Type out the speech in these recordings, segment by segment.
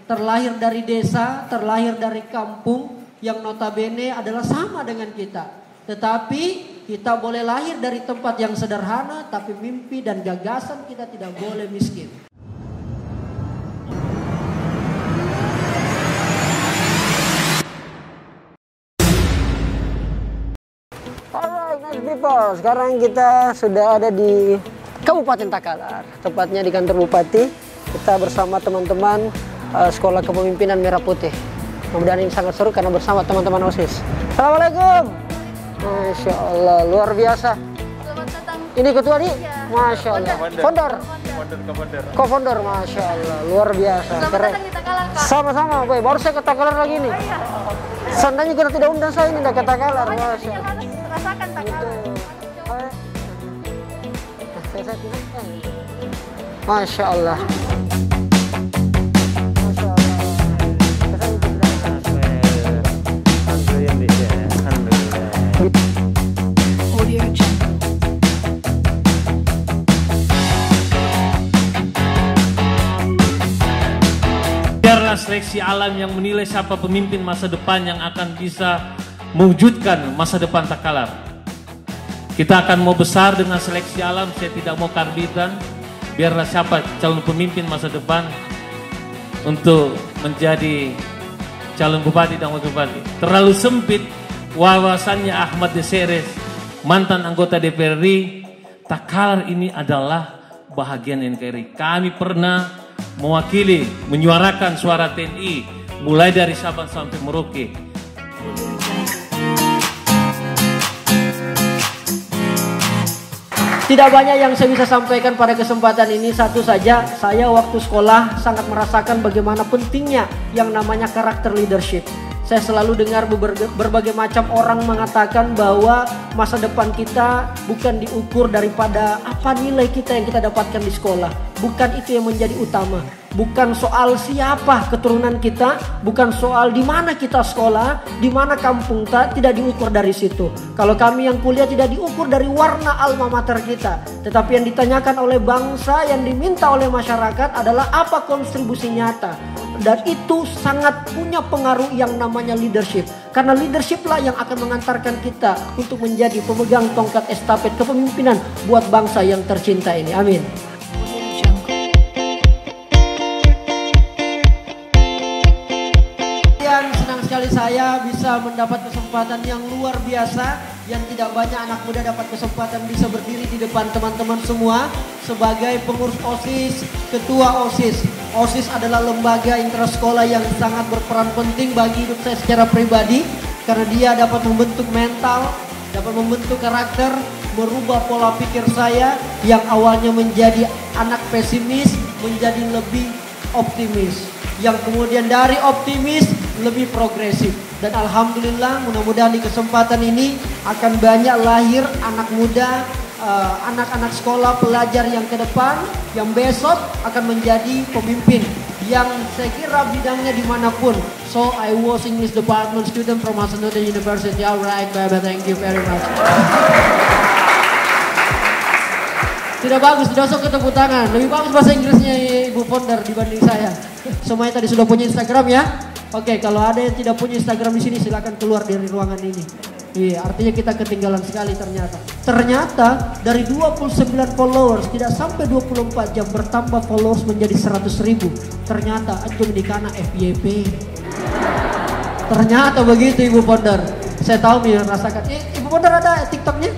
terlahir dari desa, terlahir dari kampung yang notabene adalah sama dengan kita. Tetapi kita boleh lahir dari tempat yang sederhana, tapi mimpi dan gagasan kita tidak boleh miskin. Alright, nice people. Sekarang kita sudah ada di Kabupaten Takalar, tepatnya di kantor Bupati. Kita bersama teman-teman Sekolah Kepemimpinan Merah Putih. Mudah-mudahan ini sangat seru karena bersama teman-teman OSIS. Assalamualaikum. Masya Allah, luar biasa. Selamat datang. Ini ketua nih? Iya. Masya Allah. Founder. Co-founder, Masya Allah, luar biasa. Selamat Keren. datang di Takalar, Pak. Sama-sama, Boy. Baru saya ke Takalar lagi nih. Oh, iya. Seandainya kita tidak undang saya ini ke Takalar. Makanya Masya yang Allah. harus rasakan Takalar. Masya Allah. Biarlah seleksi alam yang menilai siapa pemimpin masa depan yang akan bisa mewujudkan masa depan Takalar. Kita akan mau besar dengan seleksi alam, saya tidak mau karbitan. Biarlah siapa calon pemimpin masa depan untuk menjadi calon bupati dan wakil bupati. Terlalu sempit wawasannya Ahmad Deseres, mantan anggota DPR RI. Takalar ini adalah bahagian NKRI. Kami pernah mewakili, menyuarakan suara TNI mulai dari Sabang sampai Merauke. Tidak banyak yang saya bisa sampaikan pada kesempatan ini. Satu saja, saya waktu sekolah sangat merasakan bagaimana pentingnya yang namanya karakter leadership. Saya selalu dengar berbagai macam orang mengatakan bahwa masa depan kita bukan diukur daripada apa nilai kita yang kita dapatkan di sekolah. Bukan itu yang menjadi utama. Bukan soal siapa keturunan kita, bukan soal di mana kita sekolah, di mana kampung kita, tidak diukur dari situ. Kalau kami yang kuliah tidak diukur dari warna alma mater kita, tetapi yang ditanyakan oleh bangsa, yang diminta oleh masyarakat adalah apa kontribusi nyata. Dan itu sangat punya pengaruh yang namanya leadership. Karena leadership lah yang akan mengantarkan kita untuk menjadi pemegang tongkat estafet kepemimpinan buat bangsa yang tercinta ini. Amin. Senang sekali saya bisa mendapat kesempatan yang luar biasa, yang tidak banyak anak muda dapat kesempatan bisa berdiri di depan teman-teman semua sebagai pengurus OSIS, ketua OSIS. OSIS adalah lembaga intrasekolah yang sangat berperan penting bagi hidup saya secara pribadi, karena dia dapat membentuk mental, dapat membentuk karakter, merubah pola pikir saya yang awalnya menjadi anak pesimis menjadi lebih optimis, yang kemudian dari optimis lebih progresif. Dan alhamdulillah, mudah-mudahan di kesempatan ini akan banyak lahir anak muda, anak-anak sekolah, pelajar yang ke depan, yang besok akan menjadi pemimpin yang saya kira bidangnya dimanapun. So I was English department student from Hasanuddin University. Alright, baby, thank you very much. Tidak bagus, tidak usah tepuk tangan. Lebih bagus bahasa Inggrisnya Ibu Founder dibanding saya. Semuanya tadi sudah punya Instagram ya? Oke, kalau ada yang tidak punya Instagram di sini silakan keluar dari ruangan ini. Iya, artinya kita ketinggalan sekali ternyata. Ternyata dari 29 followers tidak sampai 24 jam bertambah followers menjadi 100.000. Ternyata antum di kana FYP. Ternyata begitu Ibu Founder. Saya tahu nih rasakan. Ibu Founder ada TikToknya?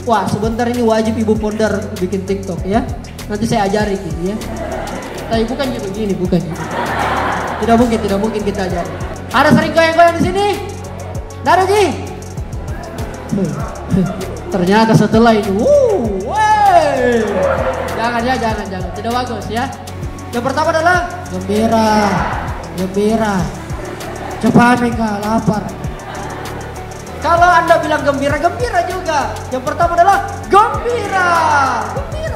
Wah, sebentar ini wajib Ibu Founder bikin TikTok ya. Nanti saya ajari gitu ya. Tapi bukan juga begini, bukan juga. Tidak mungkin kita ajari. Ada sering goyang-goyang di sini? Nggak ada Ji? Ternyata setelah itu, jangan ya, jangan. Tidak bagus ya. Yang pertama adalah gembira. Cepat Mika, lapar. Kalau Anda bilang gembira juga. Yang pertama adalah gembira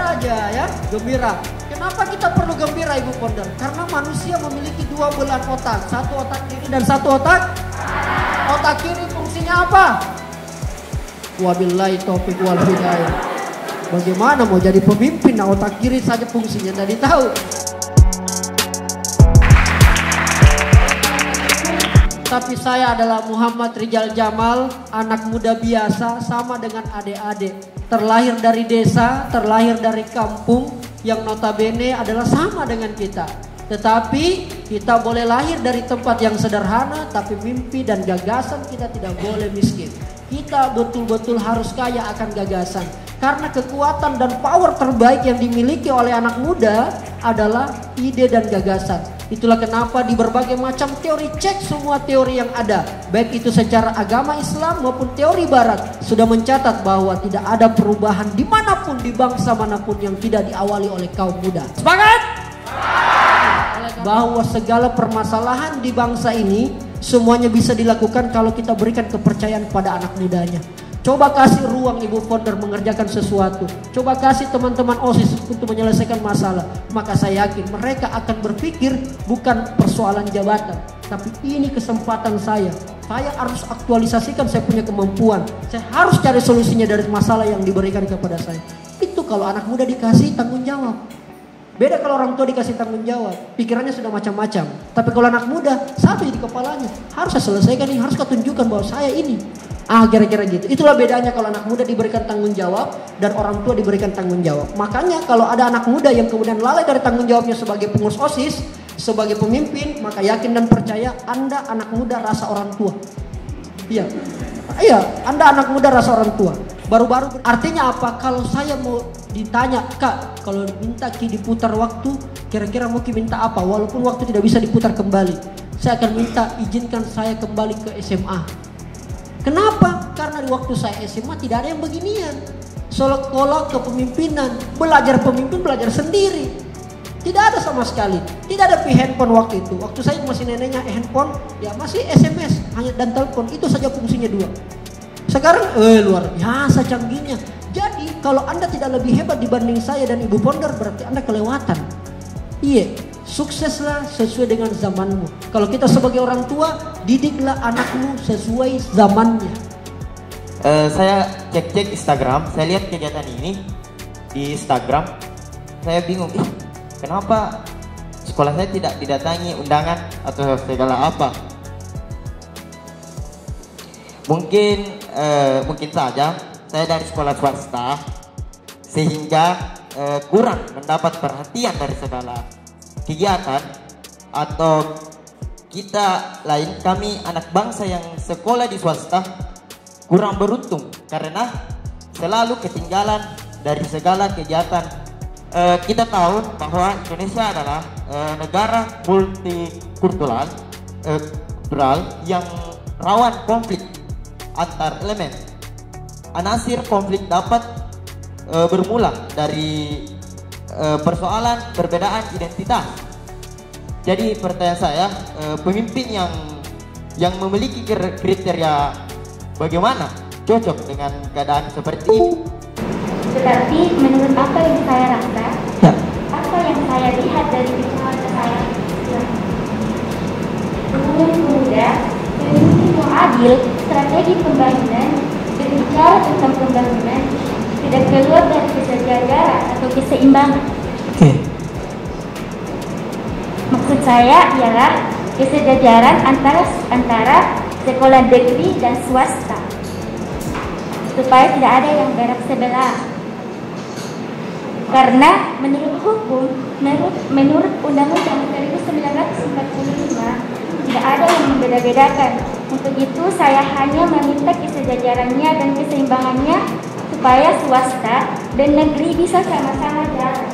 aja ya, gembira. Kenapa kita perlu gembira Ibu Founder? Karena manusia memiliki dua belah otak, satu otak kiri dan satu otak. Otak kiri fungsinya apa? Wabillahi taufiq wal hidayah. Bagaimana mau jadi pemimpin? Nah, otak kiri saja fungsinya tadi tahu. Tetapi saya adalah Muhammad Rijal Jamal, anak muda biasa sama dengan adik-adik. Terlahir dari desa, terlahir dari kampung yang notabene adalah sama dengan kita. Tetapi kita boleh lahir dari tempat yang sederhana, tapi mimpi dan gagasan kita tidak boleh miskin. Kita betul-betul harus kaya akan gagasan. Karena kekuatan dan power terbaik yang dimiliki oleh anak muda adalah ide dan gagasan. Itulah kenapa di berbagai macam teori, cek semua teori yang ada, baik itu secara agama Islam maupun teori Barat, sudah mencatat bahwa tidak ada perubahan dimanapun, di bangsa manapun yang tidak diawali oleh kaum muda. Semangat! Bahwa segala permasalahan di bangsa ini semuanya bisa dilakukan kalau kita berikan kepercayaan pada anak mudanya. Coba kasih ruang ibu founder mengerjakan sesuatu. Coba kasih teman-teman OSIS untuk menyelesaikan masalah. Maka saya yakin mereka akan berpikir bukan persoalan jabatan, tapi ini kesempatan saya. Saya harus aktualisasikan saya punya kemampuan. Saya harus cari solusinya dari masalah yang diberikan kepada saya. Itu kalau anak muda dikasih tanggung jawab. Beda kalau orang tua dikasih tanggung jawab, pikirannya sudah macam-macam. Tapi kalau anak muda, satu di kepalanya, harus saya selesaikan ini, harus kau tunjukkan bahwa saya ini. Kira-kira gitu. Itulah bedanya kalau anak muda diberikan tanggung jawab dan orang tua diberikan tanggung jawab. Makanya kalau ada anak muda yang kemudian lalai dari tanggung jawabnya sebagai pengurus OSIS, sebagai pemimpin, maka yakin dan percaya Anda anak muda rasa orang tua. Iya, Anda anak muda rasa orang tua. Baru-baru artinya apa? Kalau saya mau ditanya, Kak, kalau minta Ki diputar waktu, kira-kira mau Ki minta apa? Walaupun waktu tidak bisa diputar kembali, saya akan minta izinkan saya kembali ke SMA. Kenapa? Karena di waktu saya SMA tidak ada yang beginian. Sekolah kepemimpinan, belajar pemimpin, belajar sendiri. Tidak ada sama sekali. Tidak ada handphone waktu itu. Waktu saya masih neneknya handphone, ya masih SMS hanya dan telepon. Itu saja fungsinya 2. Sekarang luar biasa canggihnya. Jadi kalau Anda tidak lebih hebat dibanding saya dan Ibu Founder, berarti Anda kelewatan. Iya, sukseslah sesuai dengan zamanmu. Kalau kita sebagai orang tua, didiklah anakmu sesuai zamannya. Saya cek Instagram, saya lihat kegiatan ini di Instagram. Saya bingung, kenapa sekolah saya tidak didatangi undangan atau segala apa? Mungkin saja saya dari sekolah swasta sehingga kurang mendapat perhatian dari segala kegiatan, atau kita lain, kami anak bangsa yang sekolah di swasta kurang beruntung karena selalu ketinggalan dari segala kegiatan. Kita tahu bahwa Indonesia adalah negara multikultural yang rawan konflik antar elemen. Anasir konflik dapat bermula dari persoalan perbedaan identitas. Jadi pertanyaan saya, pemimpin yang memiliki kriteria bagaimana cocok dengan keadaan seperti ini? Tetapi menurut apa yang saya rasa, apa yang saya lihat dari bicara saya, pemimpin muda, pemimpin yang adil, strategi pembangunan, berbicara tentang pembangunan, tidak keluar dari kesejajaran atau keseimbangan. Maksud saya ialah kesejajaran antara sekolah negeri dan swasta, supaya tidak ada yang berak sebelah. Karena menurut hukum, menurut Undang-Undang 1945 tidak ada yang membeda-bedakan. Untuk itu saya hanya meminta kesejajarannya dan keseimbangannya supaya swasta dan negeri bisa sama-sama jalan.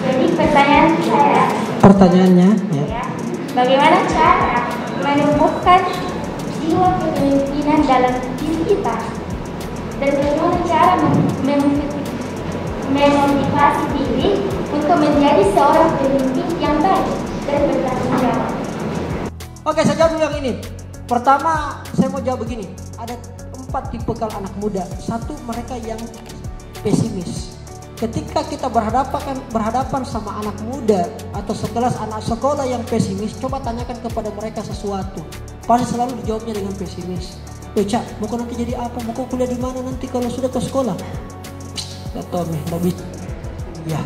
Jadi pertanyaannya, ya, bagaimana cara menumbuhkan jiwa kepemimpinan dalam diri kita, dan bagaimana cara memotivasi diri untuk menjadi seorang pemimpin yang baik dan bertanggung jawab. Oke, saya jawab dulu yang ini. Pertama, saya mau jawab begini. Ada 4 tipe kalau anak muda. 1, mereka yang pesimis. Ketika kita berhadapan sama anak muda atau sekelas anak sekolah yang pesimis, coba tanyakan kepada mereka sesuatu. Pasti selalu dijawabnya dengan pesimis. Cak, mau kau nanti jadi apa? Mau kau kuliah di mana nanti kalau sudah ke sekolah? Gak tau nih, gak bisa. Ya,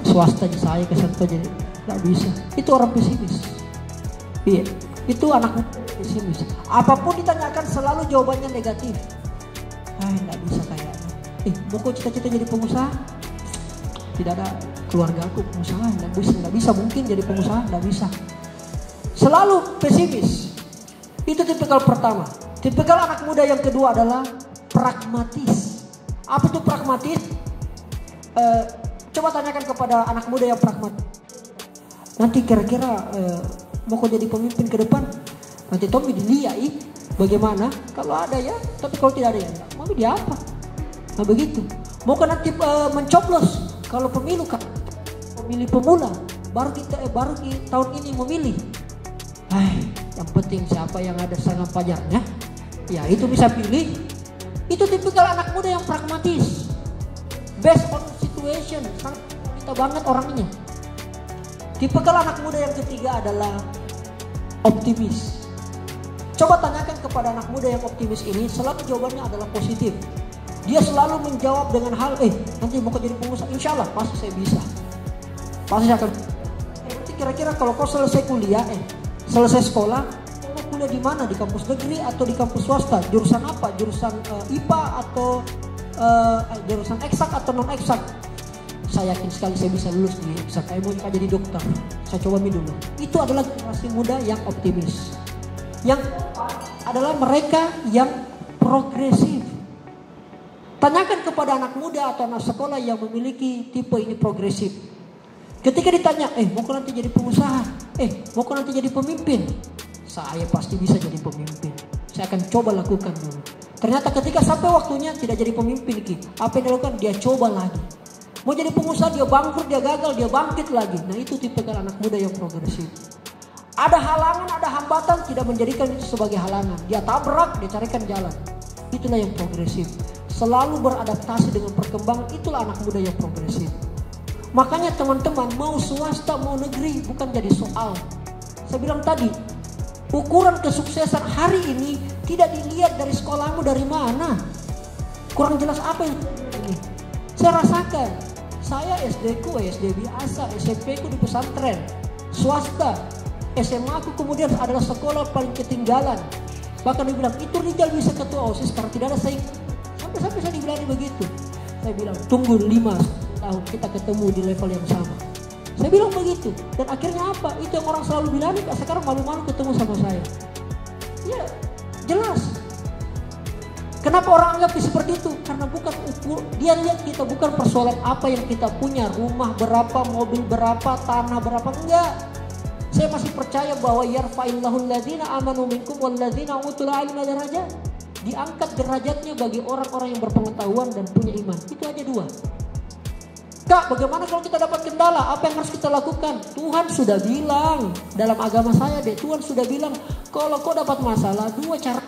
swasta aja saya kesentuh jadi. nggak bisa. Itu orang pesimis. Iya, itu anak pesimis. Apapun ditanyakan selalu jawabannya negatif. Nggak bisa kayaknya. Mau kok cita-cita jadi pengusaha? Tidak ada keluarga aku pengusaha, nggak bisa mungkin jadi pengusaha, nggak bisa. Selalu pesimis. Itu tipikal pertama. Tipikal anak muda yang kedua adalah pragmatis. Apa itu pragmatis? Coba tanyakan kepada anak muda yang pragmatis. Nanti kira-kira mau kau jadi pemimpin ke depan? Nanti Tommy dilihat bagaimana? Kalau ada ya, tapi kalau tidak ada ya, mau dia apa? Nah begitu. Mau kau nanti mencoblos? Kalau pemilu kan pemilih pemula, baru tahun ini memilih. Yang penting siapa yang ada sangat pajarnya, ya itu bisa pilih. Itu tipikal anak muda yang pragmatis, based on situation, sangat kita banget orangnya. Tipikal anak muda yang ketiga adalah optimis. Coba tanyakan kepada anak muda yang optimis ini, selalu jawabannya adalah positif. Dia selalu menjawab dengan hal, nanti mau jadi pengusaha, insya Allah pasti saya bisa. Pasti akan. Nanti kira-kira kalau kau selesai kuliah, selesai sekolah, mau kuliah di mana? Di kampus negeri atau di kampus swasta? Jurusan apa? Jurusan IPA atau jurusan eksak atau non eksak? Saya yakin sekali saya bisa lulus di eksak. Saya mau jadi dokter. Saya coba dulu. Itu adalah generasi muda yang optimis. Yang adalah mereka yang progresif. Tanyakan kepada anak muda atau anak sekolah yang memiliki tipe ini progresif. Ketika ditanya, mau kau nanti jadi pengusaha? Mau kau nanti jadi pemimpin? Saya pasti bisa jadi pemimpin. Saya akan coba lakukan dulu. Ternyata ketika sampai waktunya tidak jadi pemimpin, apa yang dilakukan? Dia coba lagi. Mau jadi pengusaha, dia bangkrut, dia gagal, dia bangkit lagi. Nah itu tipikal anak muda yang progresif. Ada halangan, ada hambatan, tidak menjadikan itu sebagai halangan. Dia tabrak, dia carikan jalan. Itulah yang progresif. Selalu beradaptasi dengan perkembangan, itulah anak muda yang progresif. Makanya teman-teman, mau swasta mau negeri bukan jadi soal. Saya bilang tadi, ukuran kesuksesan hari ini tidak dilihat dari sekolahmu dari mana. Kurang jelas apa yang ini. Saya rasakan, saya SD ku SD biasa, SMP ku di pesantren, swasta, SMA aku kemudian adalah sekolah paling ketinggalan. Bahkan dibilang itu Rijal bisa ketua OSIS karena tidak ada saing. Sampai saya dibilang begitu. Saya bilang tunggu 5 tahun kita ketemu di level yang sama. Saya bilang begitu. Dan akhirnya apa? Itu yang orang selalu bilang, sekarang malu-malu ketemu sama saya. Ya jelas. Kenapa orang anggap seperti itu? Karena bukan ukur. Dia lihat kita bukan persoalan apa yang kita punya. Rumah berapa, mobil berapa, tanah berapa. Enggak. Saya masih percaya bahwa yarfa'illahul ladzina amanu minkum wal ladzina utul ilma darajat. Diangkat derajatnya bagi orang-orang yang berpengetahuan dan punya iman. Itu aja 2. Kak, bagaimana kalau kita dapat kendala? Apa yang harus kita lakukan? Tuhan sudah bilang dalam agama saya Tuhan sudah bilang kalau kau dapat masalah 2 cara.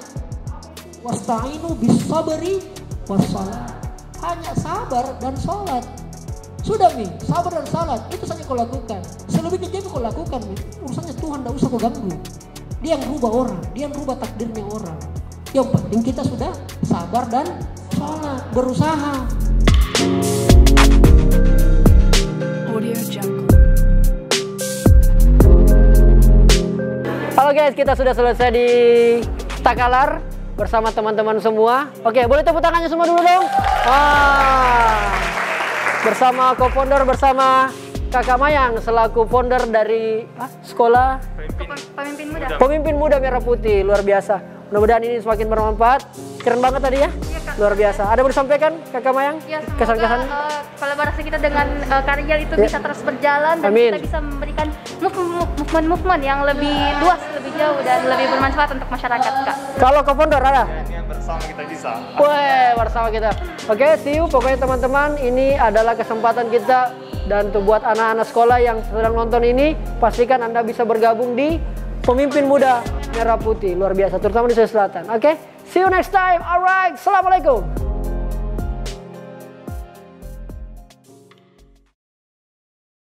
Wasta'inu bis-sabri was-shalah. Hanya sabar dan sholat. Sudah sabar dan salat itu saja kau lakukan. Selebihnya jangan kau lakukan urusannya Tuhan, tidak usah kau ganggu. Dia yang rubah orang, dia yang rubah takdirnya orang. Yang penting kita sudah sabar dan sholat, berusaha. Halo guys, kita sudah selesai di Takalar bersama teman-teman semua. Oke, boleh tepuk tangannya semua dulu dong. Bersama co-founder, bersama Kakak Mayang selaku founder dari sekolah Pemimpin Muda Merah Putih. Luar biasa. Mudah-mudahan ini semakin bermanfaat. Keren banget tadi ya. Iya, Kak. Luar biasa. Ada mau disampaikan Kakak Mayang? Ya, semoga kesan-kesan kolaborasi kita dengan Karya itu bisa terus berjalan dan Amin. kita bisa memberikan movement yang lebih luas, lebih jauh dan lebih bermanfaat untuk masyarakat, Kak. Kalau co-founder ada? Bersama kita bisa. Weh, bersama kita. Oke, see you. Pokoknya teman-teman, ini adalah kesempatan kita. Dan untuk buat anak-anak sekolah yang sedang nonton ini, pastikan Anda bisa bergabung di Pemimpin Muda Merah Putih. Luar biasa, terutama di Sulawesi Selatan. Oke, see you next time. Alright, assalamualaikum.